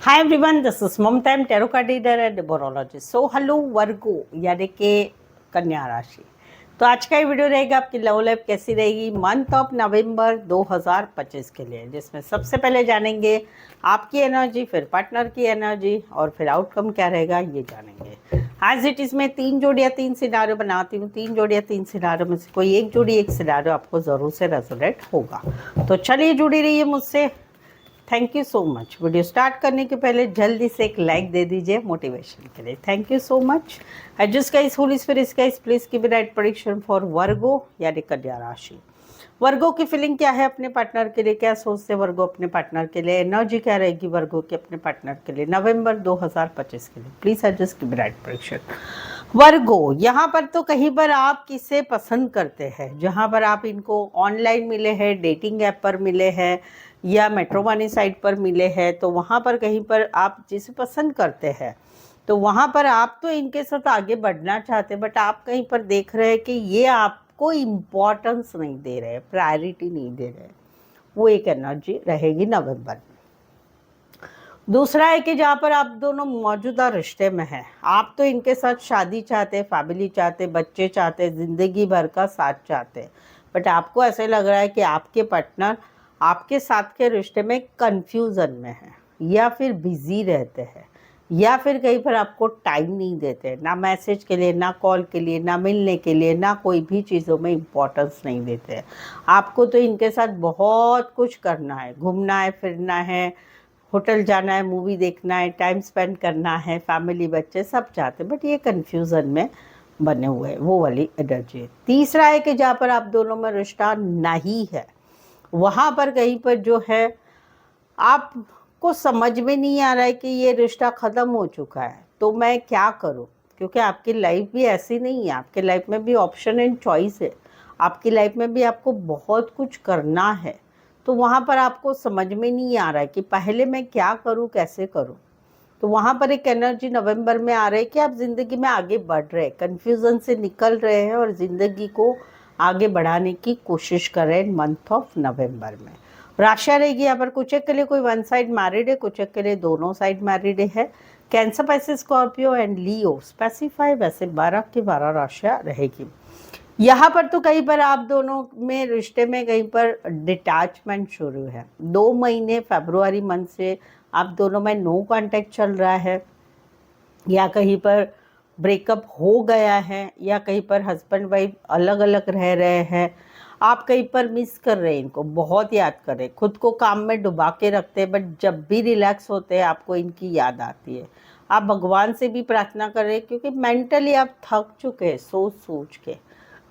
Hi everyone, this is Mamta, I am tarot card reader and numerologist. So hello Virgo यानी कि कन्या राशि। तो आज का ये वीडियो रहेगा आपकी लव लाइफ कैसी रहेगी मंथ ऑफ नवंबर 2025 के लिए, जिसमें सबसे पहले जानेंगे आपकी एनर्जी, फिर पार्टनर की एनर्जी और फिर आउटकम क्या रहेगा ये जानेंगे। आज इट इसमें 3 जोड़ियाँ 3 सिनारियो बनाती हूँ। 3 जोड़ियाँ 3 सिनारियो में से कोई एक जोड़ी एक सिनारियो आपको ज़रूर से रेजोनेट होगा। तो चलिए जुड़ी रहिए मुझसे। Thank you so much. Video start करने के पहले जल्दी से एक लाइक दे दीजिए मोटिवेशन के लिए। Thank you so much. I just guys holy spirit guys please give right prediction for Virgo यानी कन्या राशि। वर्गो की फीलिंग क्या है अपने पार्टनर के लिए, क्या सोचते हैं वर्गो अपने पार्टनर के लिए, एनर्जी क्या रहेगी वर्गो की अपने पार्टनर के लिए नवंबर 2025 के लिए। Please I just give right prediction. Virgo, यहाँ पर तो कहीं पर आप किसे पसंद करते हैं, जहाँ पर आप इनको ऑनलाइन मिले हैं, डेटिंग ऐप पर मिले हैं या मैट्रिमोनी साइट पर मिले हैं, तो वहाँ पर कहीं पर आप जिसे पसंद करते हैं तो वहाँ पर आप तो इनके साथ आगे बढ़ना चाहते हैं, बट आप कहीं पर देख रहे हैं कि ये आपको इम्पोर्टेंस नहीं दे रहे, प्रायोरिटी नहीं दे रहे। वो एक एनर्जी रहेगी नवंबर में। दूसरा है कि जहाँ पर आप दोनों मौजूदा रिश्ते में हैं, आप तो इनके साथ शादी चाहते, फैमिली चाहते, बच्चे चाहते, ज़िंदगी भर का साथ चाहते, बट आपको ऐसे लग रहा है कि आपके पार्टनर आपके साथ के रिश्ते में कंफ्यूजन में है, या फिर बिजी रहते हैं, या फिर कहीं पर आपको टाइम नहीं देते, ना मैसेज के लिए, ना कॉल के लिए, ना मिलने के लिए, ना कोई भी चीज़ों में इम्पोर्टेंस नहीं देते हैं। आपको तो इनके साथ बहुत कुछ करना है, घूमना है, फिरना है, होटल जाना है, मूवी देखना है, टाइम स्पेंड करना है, फैमिली बच्चे सब चाहते हैं, बट ये कन्फ्यूज़न में बने हुए हैं, वो वाली एनर्जी है। तीसरा है कि जहाँ पर आप दोनों में रिश्ता नहीं है, वहाँ पर कहीं पर जो है आपको समझ में नहीं आ रहा है कि ये रिश्ता ख़त्म हो चुका है, तो मैं क्या करूँ, क्योंकि आपकी लाइफ भी ऐसी नहीं है, आपके लाइफ में भी ऑप्शन एंड चॉइस है, आपकी लाइफ में भी आपको बहुत कुछ करना है। तो वहाँ पर आपको समझ में नहीं आ रहा है कि पहले मैं क्या करूँ, कैसे करूँ। तो वहाँ पर एक एनर्जी नवंबर में आ रही है कि आप ज़िंदगी में आगे बढ़ रहे हैं, कन्फ्यूज़न से निकल रहे हैं और ज़िंदगी को आगे बढ़ाने की कोशिश कर रहे हैं मंथ ऑफ नवंबर में। राशि रहेगी यहाँ पर कुछ एक के लिए कोई वन साइड मैरिड है, कुछ एक के लिए दोनों साइड मैरिड है। Cancer, Pisces, Scorpio and Leo specify, वैसे 12 की 12 राशियाँ रहेगी। यहाँ पर तो कहीं पर आप दोनों में रिश्ते में कहीं पर डिटैचमेंट शुरू है। 2 महीने फरवरी मंथ से आप दोनों में नो कांटेक्ट चल रहा है, या कहीं पर ब्रेकअप हो गया है, या कहीं पर हस्बैंड वाइफ अलग अलग रह रहे हैं। आप कहीं पर मिस कर रहे हैं, इनको बहुत याद कर रहे हैं, खुद को काम में डुबा के रखते हैं, बट जब भी रिलैक्स होते हैं आपको इनकी याद आती है। आप भगवान से भी प्रार्थना कर रहे हैं क्योंकि मेंटली आप थक चुके हैं सोच सोच के।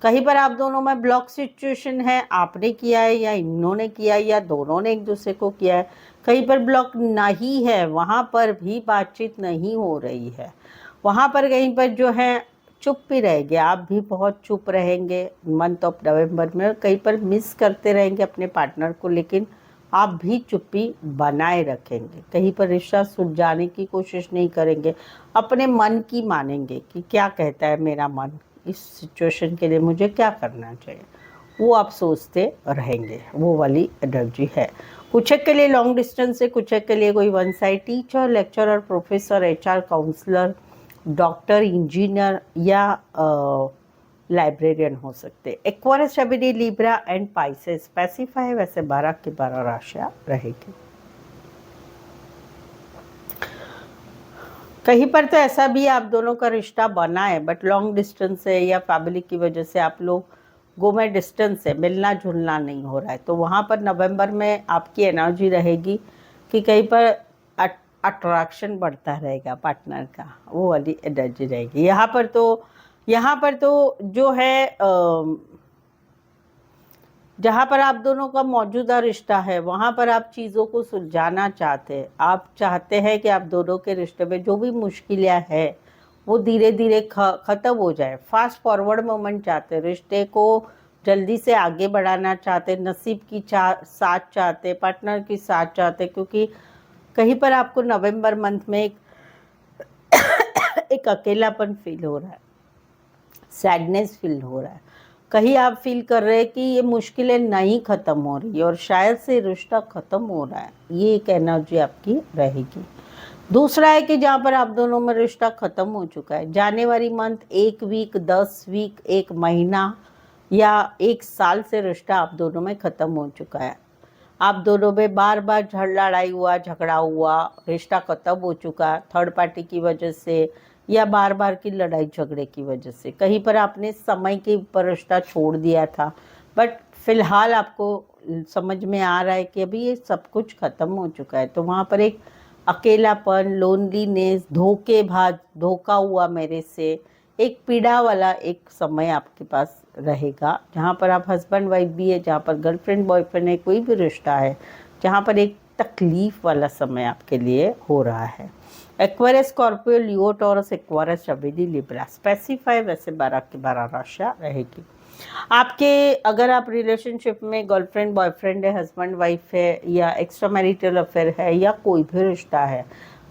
कहीं पर आप दोनों में ब्लॉक सिचुएशन है, आपने किया है या इन्होंने किया है या दोनों ने एक दूसरे को किया है। कहीं पर ब्लॉक नहीं है, वहाँ पर भी बातचीत नहीं हो रही है, वहाँ पर कहीं पर जो है चुप ही रहेंगे, आप भी बहुत चुप रहेंगे मंथ ऑफ नवंबर में, कहीं पर मिस करते रहेंगे अपने पार्टनर को, लेकिन आप भी चुप्पी बनाए रखेंगे, कहीं पर रिश्ता सुलझाने की कोशिश नहीं करेंगे, अपने मन की मानेंगे कि क्या कहता है मेरा मन, इस सिचुएशन के लिए मुझे क्या करना चाहिए, वो आप सोचते रहेंगे। वो वाली एनर्जी है। कुछ एक के लिए लॉन्ग डिस्टेंस है, कुछ एक के लिए कोई one side teacher, lecturer, professor, HR, counsellor, doctor, engineer या लाइब्रेरियन हो सकते। Aquarius, Gemini, Libra and Pisces specify, वैसे 12 की 12 राशियाँ रहेगी। कहीं पर तो ऐसा भी आप दोनों का रिश्ता बना है, बट लॉन्ग डिस्टेंस है या फैमिली की वजह से आप लोग गो में डिस्टेंस है, मिलना जुलना नहीं हो रहा है। तो वहाँ पर नवंबर में आपकी एनर्जी रहेगी कि कहीं पर अट्रैक्शन बढ़ता रहेगा पार्टनर का, वो वाली एनर्जी रहेगी। यहाँ पर तो जो है जहाँ पर आप दोनों का मौजूदा रिश्ता है वहाँ पर आप चीज़ों को सुलझाना चाहते हैं। आप चाहते हैं कि आप दोनों के रिश्ते में जो भी मुश्किलें हैं वो धीरे धीरे ख़त्म हो जाए। फास्ट फॉरवर्ड मोमेंट चाहते हैं, रिश्ते को जल्दी से आगे बढ़ाना चाहते हैं, नसीब की साथ चाहते हैं, पार्टनर की साथ चाहते हैं, क्योंकि कहीं पर आपको नवंबर मंथ में एक अकेलापन फील हो रहा है, सैडनेस फील हो रहा है। कहीं आप फील कर रहे हैं कि ये मुश्किलें नहीं ख़त्म हो रही और शायद से रिश्ता ख़त्म हो रहा है। ये एक एनर्जी आपकी रहेगी। दूसरा है कि जहाँ पर आप दोनों में रिश्ता खत्म हो चुका है, जनवरी मंथ, 1 वीक, 10 वीक, 1 महीना या 1 साल से रिश्ता आप दोनों में खत्म हो चुका है। आप दोनों में बार बार लड़ाई हुआ, झगड़ा हुआ, रिश्ता खत्म हो चुका, थर्ड पार्टी की वजह से या बार बार की लड़ाई झगड़े की वजह से। कहीं पर आपने समय के ऊपर रिश्ता छोड़ दिया था, बट फिलहाल आपको समझ में आ रहा है कि अभी ये सब कुछ खत्म हो चुका है। तो वहाँ पर एक अकेलापन, लोनलीनेस, धोखेबाज, धोखा हुआ मेरे से, एक पीड़ा वाला एक समय आपके पास रहेगा, जहाँ पर आप हस्बैंड वाइफ भी है, जहाँ पर गर्लफ्रेंड बॉयफ्रेंड है, कोई भी रिश्ता है, जहाँ पर एक तकलीफ वाला समय आपके लिए हो रहा है। एक्वेरियस, स्कॉर्पियो, लियो, टॉरस, एक्वेरियस, जमिनी, लिब्रा, स्पेसिफाई वैसे 12 की 12 राशियाँ रहेगी। आपके अगर आप रिलेशनशिप में गर्लफ्रेंड बॉयफ्रेंड है, हस्बैंड वाइफ है, या एक्स्ट्रा मैरिटल अफेयर है, या कोई भी रिश्ता है,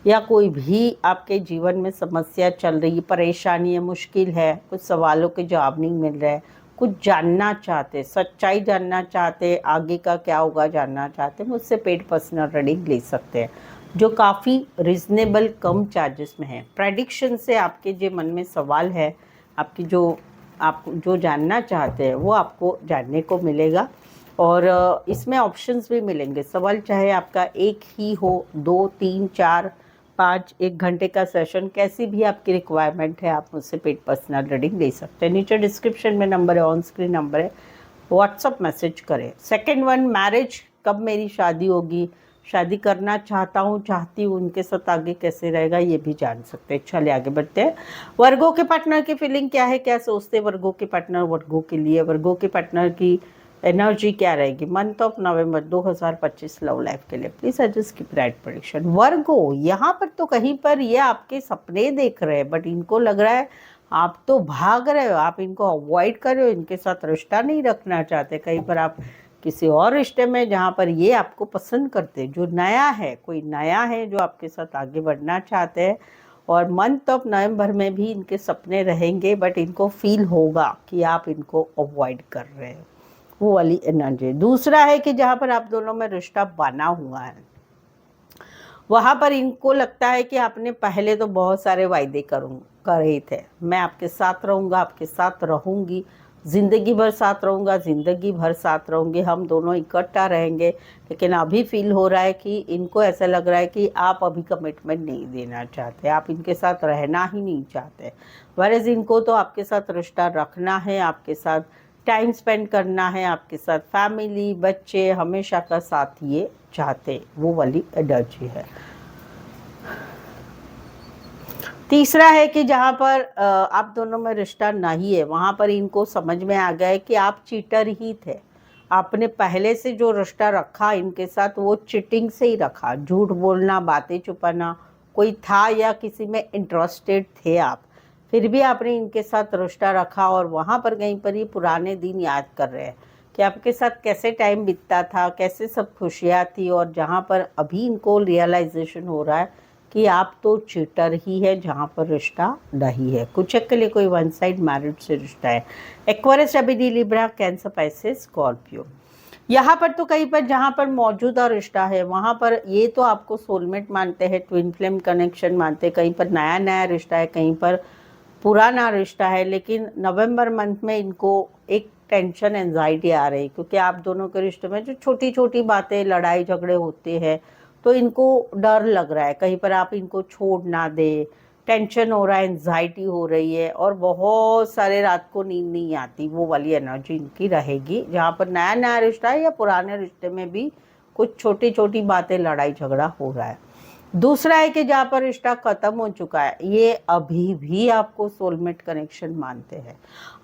या कोई भी आपके जीवन में समस्या चल रही है, परेशानी है, मुश्किल है, कुछ सवालों के जवाब नहीं मिल रहे, कुछ जानना चाहते, सच्चाई जानना चाहते, आगे का क्या होगा जानना चाहते, मुझसे पेड पर्सनल रीडिंग ले सकते हैं, जो काफ़ी रिजनेबल कम चार्जेस में है। प्रेडिक्शन से आपके जो मन में सवाल है, आपकी जो आप जो जानना चाहते हैं वो आपको जानने को मिलेगा। और इसमें ऑप्शंस भी मिलेंगे। सवाल चाहे आपका एक ही हो, 2, 3, 4, 5, 1 घंटे का सेशन, कैसी भी आपकी रिक्वायरमेंट है, आप मुझसे पेड पर्सनल रीडिंग ले सकते हैं। नीचे डिस्क्रिप्शन में नंबर है, ऑन स्क्रीन नंबर है, व्हाट्सअप मैसेज करें। सेकेंड वन, मैरिज, कब मेरी शादी होगी, शादी करना चाहता हूँ, चाहती हूँ, उनके साथ आगे कैसे रहेगा ये भी जान सकते हैं। चलिए आगे बढ़ते हैं। वर्गों के पार्टनर की फीलिंग क्या है, क्या सोचते हैं वर्गों के पार्टनर वर्गों के लिए, वर्गों के पार्टनर की एनर्जी क्या रहेगी month of November 2025 love life के लिए। प्लीज एडजस्ट की राइट प्रेडिक्शन। वर्गो, यहाँ पर तो कहीं पर ये आपके सपने देख रहे हैं, बट इनको लग रहा है आप तो भाग रहे हो, आप इनको अवॉइड कर रहे हो, इनके साथ रिश्ता नहीं रखना चाहते। कहीं पर आप किसी और रिश्ते में जहाँ पर ये आपको पसंद करते, जो नया है, कोई नया है जो आपके साथ आगे बढ़ना चाहते हैं। और मंथ ऑफ नवंबर में भी इनके सपने रहेंगे, बट इनको फील होगा कि आप इनको अवॉइड कर रहे हैं, वो वाली एनर्जी। दूसरा है कि जहाँ पर आप दोनों में रिश्ता बना हुआ है, वहाँ पर इनको लगता है कि आपने पहले तो बहुत सारे वायदे करे थे, मैं आपके साथ रहूँगा, आपके साथ रहूँगी, ज़िंदगी भर साथ रहूँगा, ज़िंदगी भर साथ रहूँगी, हम दोनों इकट्ठा रहेंगे। लेकिन अभी फील हो रहा है कि इनको ऐसा लग रहा है कि आप अभी कमिटमेंट नहीं देना चाहते, आप इनके साथ रहना ही नहीं चाहते। वरस इनको तो आपके साथ रिश्ता रखना है, आपके साथ टाइम स्पेंड करना है, आपके साथ फैमिली, बच्चे, हमेशा का साथ ये चाहते, वो वाली एनर्जी है। तीसरा है कि जहाँ पर आप दोनों में रिश्ता नहीं है, वहाँ पर इनको समझ में आ गया है कि आप चीटर ही थे। आपने पहले से जो रिश्ता रखा इनके साथ वो चीटिंग से ही रखा, झूठ बोलना, बातें छुपाना, कोई था या किसी में इंटरेस्टेड थे आप, फिर भी आपने इनके साथ रिश्ता रखा। और वहाँ पर कहीं पर ये पुराने दिन याद कर रहे हैं कि आपके साथ कैसे टाइम बीतता था, कैसे सब खुशियाँ थी। और जहाँ पर अभी इनको रियलाइजेशन हो रहा है कि आप तो चीटर ही है, जहाँ पर रिश्ता नहीं है। कुछ के लिए कोई वन साइड मैरिज से रिश्ता है। एक्वेरियस, जमिनी, लिब्रा, कैंसर, पाइसेस, स्कॉर्पियो। यहाँ पर तो कहीं पर जहाँ पर मौजूदा रिश्ता है वहाँ पर ये तो आपको सोलमेट मानते हैं, ट्विन फ्लेम कनेक्शन मानते हैं, कहीं पर नया नया रिश्ता है, कहीं पर पुराना रिश्ता है। लेकिन नवंबर मंथ में इनको एक टेंशन, एंजाइटी आ रही, क्योंकि आप दोनों के रिश्ते में जो छोटी छोटी बातें, लड़ाई झगड़े होते हैं, तो इनको डर लग रहा है कहीं पर आप इनको छोड़ ना दे, टेंशन हो रहा है, एंजाइटी हो रही है, और बहुत सारे रात को नींद नहीं आती, वो वाली एनर्जी इनकी रहेगी। जहाँ पर नया नया रिश्ता है या पुराने रिश्ते में भी कुछ छोटी छोटी बातें, लड़ाई झगड़ा हो रहा है। दूसरा है कि जहाँ पर रिश्ता खत्म हो चुका है, ये अभी भी आपको सोलमेट कनेक्शन मानते हैं,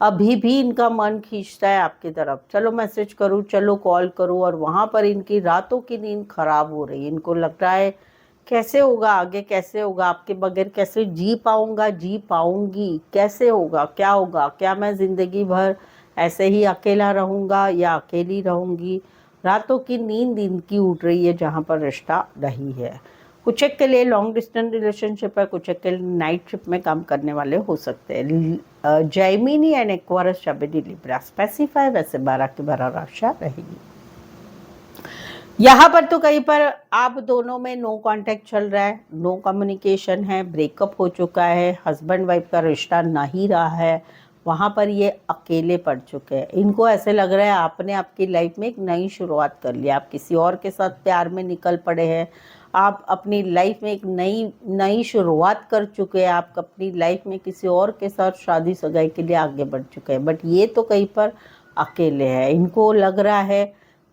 अभी भी इनका मन खींचता है आपकी तरफ, चलो मैसेज करूँ, चलो कॉल करूँ। और वहाँ पर इनकी रातों की नींद खराब हो रही है, इनको लग रहा है कैसे होगा आगे, कैसे होगा, आपके बगैर कैसे जी पाऊँगा, जी पाऊँगी, कैसे होगा, क्या मैं ज़िंदगी भर ऐसे ही अकेला रहूँगा या अकेली रहूँगी। रातों की नींद इनकी उठ रही है जहाँ पर रिश्ता नहीं है। कुछ एक के लिए लॉन्ग डिस्टेंस रिलेशनशिप है, कुछ एक के लिए नाइट शिफ्ट में काम करने वाले हो सकते हैं। जैमिनी एंड एक्वेरियस, जमिनी, लिब्रा, स्पेसिफाई वैसे 12 की 12 राशियाँ रहेगी। यहाँ पर तो कहीं पर आप दोनों में नो कांटेक्ट चल रहा है, नो कम्युनिकेशन है, ब्रेकअप हो चुका है, हस्बैंड वाइफ का रिश्ता नहीं रहा है, वहाँ पर ये अकेले पड़ चुके हैं। इनको ऐसे लग रहा है आपने आपकी लाइफ में एक नई शुरुआत कर ली, आप किसी और के साथ प्यार में निकल पड़े हैं, आप अपनी लाइफ में एक नई नई शुरुआत कर चुके हैं, आप अपनी लाइफ में किसी और के साथ शादी सगाई के लिए आगे बढ़ चुके हैं। बट ये तो कहीं पर अकेले हैं, इनको लग रहा है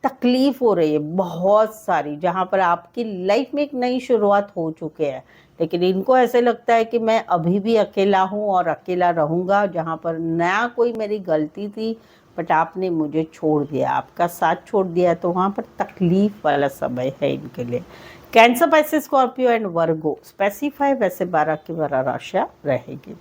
तकलीफ हो रही है बहुत सारी, जहाँ पर आपकी लाइफ में एक नई शुरुआत हो चुके हैं, लेकिन इनको ऐसे लगता है कि मैं अभी भी अकेला हूँ और अकेला रहूँगा, जहाँ पर ना कोई मेरी गलती थी बट आपने मुझे छोड़ दिया, आपका साथ छोड़ दिया, तो वहाँ पर तकलीफ वाला समय है इनके लिए। Cancer, Pisces, Scorpio and Virgo specify वैसे 12 की 12 राशियाँ रहेगी।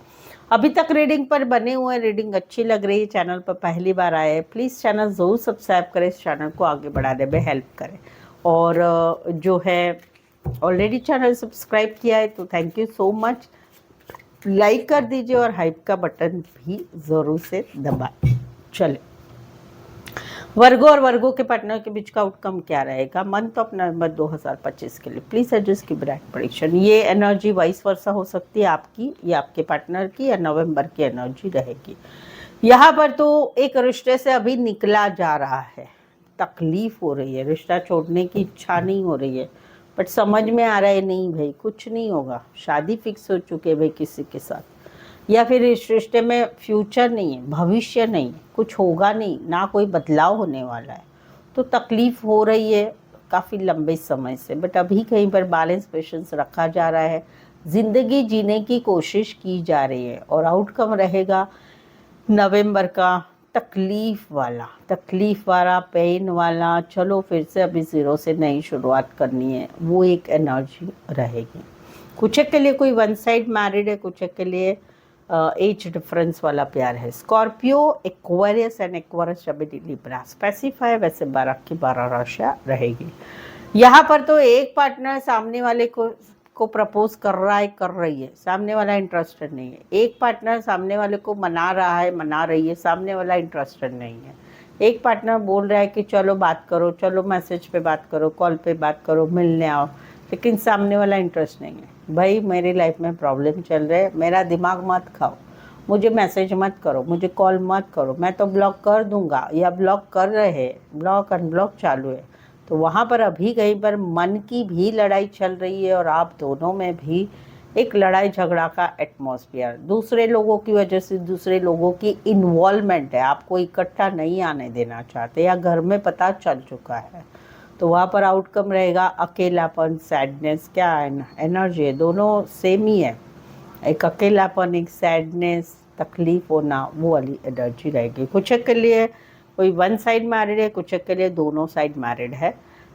अभी तक रीडिंग पर बने हुए, रीडिंग अच्छी लग रही है, चैनल पर पहली बार आए हैं, प्लीज़ चैनल ज़रूर सब्सक्राइब करें, इस चैनल को आगे बढ़ाने में हेल्प करें। और जो है ऑलरेडी चैनल सब्सक्राइब किया है तो thank you so much, like कर दीजिए और हाइप का बटन भी ज़रूर से दबाएं। चले, वर्गो और वर्गो के पार्टनर के बीच का आउटकम क्या रहेगा मंथ ऑफ नवंबर 2025 के लिए, प्लीज एडजस्ट की ब्राइट प्रेडिक्शन। ये एनर्जी वाइस वर्सा हो सकती है आपकी या आपके पार्टनर की, या नवंबर की एनर्जी रहेगी। यहाँ पर तो एक रिश्ते से अभी निकला जा रहा है, तकलीफ हो रही है, रिश्ता छोड़ने की इच्छा नहीं हो रही है, बट समझ में आ रहा है नहीं भाई कुछ नहीं होगा, शादी फिक्स हो चुके है भाई किसी के साथ, या फिर इस रिश्ते में फ्यूचर नहीं है, भविष्य नहीं है, कुछ होगा नहीं, ना कोई बदलाव होने वाला है, तो तकलीफ हो रही है काफ़ी लंबे समय से। बट अभी कहीं पर बैलेंस पेशेंस रखा जा रहा है, ज़िंदगी जीने की कोशिश की जा रही है, और आउटकम रहेगा नवंबर का तकलीफ वाला पेन वाला, चलो फिर से अभी ज़ीरो से नई शुरुआत करनी है, वो एक एनर्जी रहेगी। कुछ एक के लिए कोई वन साइड मैरिड है, कुछ एक के लिए एज डिफरेंस वाला प्यार है। Scorpio, Aquarius and Aquarius Gemini Libra specify वैसे 12 की 12 राशियाँ रहेगी। यहाँ पर तो एक पार्टनर सामने वाले को प्रपोज कर रहा है, कर रही है, सामने वाला इंटरेस्टेड नहीं है। एक पार्टनर सामने वाले को मना रहा है, मना रही है, सामने वाला इंटरेस्टेड नहीं है। एक पार्टनर बोल रहा है कि चलो बात करो, चलो मैसेज पे बात करो, कॉल पे बात करो, मिलने आओ, लेकिन सामने वाला इंटरेस्ट नहीं है। भाई मेरी लाइफ में प्रॉब्लम चल रहे है, मेरा दिमाग मत खाओ, मुझे मैसेज मत करो, मुझे कॉल मत करो, मैं तो ब्लॉक कर दूंगा, या ब्लॉक कर रहे हैं, ब्लॉक अनब्लॉक चालू है। तो वहाँ पर अभी कहीं पर मन की भी लड़ाई चल रही है, और आप दोनों में भी एक लड़ाई झगड़ा का एटमॉस्फेयर, दूसरे लोगों की वजह से, दूसरे लोगों की इन्वॉल्वमेंट है, आपको इकट्ठा नहीं आने देना चाहते, या घर में पता चल चुका है, तो वहाँ पर आउटकम रहेगा अकेलापन, सैडनेस। क्या एनर्जी है, दोनों सेम ही है, एक अकेलापन, एक सैडनेस, तकलीफ होना, वो वाली एनर्जी रहेगी। कुछ के लिए कोई वन साइड मैरिड है, कुछ के लिए दोनों साइड मैरिड है।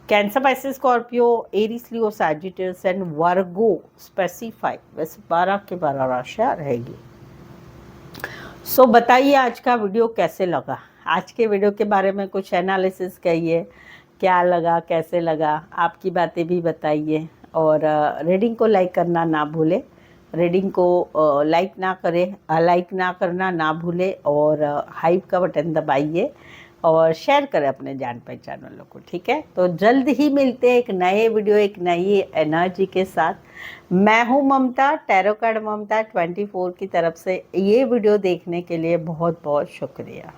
Cancer, Pisces, Scorpio, Aries, Leo, Sagittarius and Virgo specify वैसे 12 के 12 राशियाँ रहेगी। सो बताइए आज का वीडियो कैसे लगा, आज के वीडियो के बारे में कुछ एनालिसिस कहिए, क्या लगा, कैसे लगा, आपकी बातें भी बताइए। और रीडिंग को लाइक करना ना भूले, रीडिंग को लाइक ना करना ना भूले, और हाइप का बटन दबाइए और शेयर करें अपने जान पहचान वालों को, ठीक है। तो जल्द ही मिलते हैं एक नए वीडियो, एक नई एनर्जी के साथ। मैं हूँ ममता, टैरो कार्ड ममता 24 की तरफ से। ये वीडियो देखने के लिए बहुत बहुत शुक्रिया।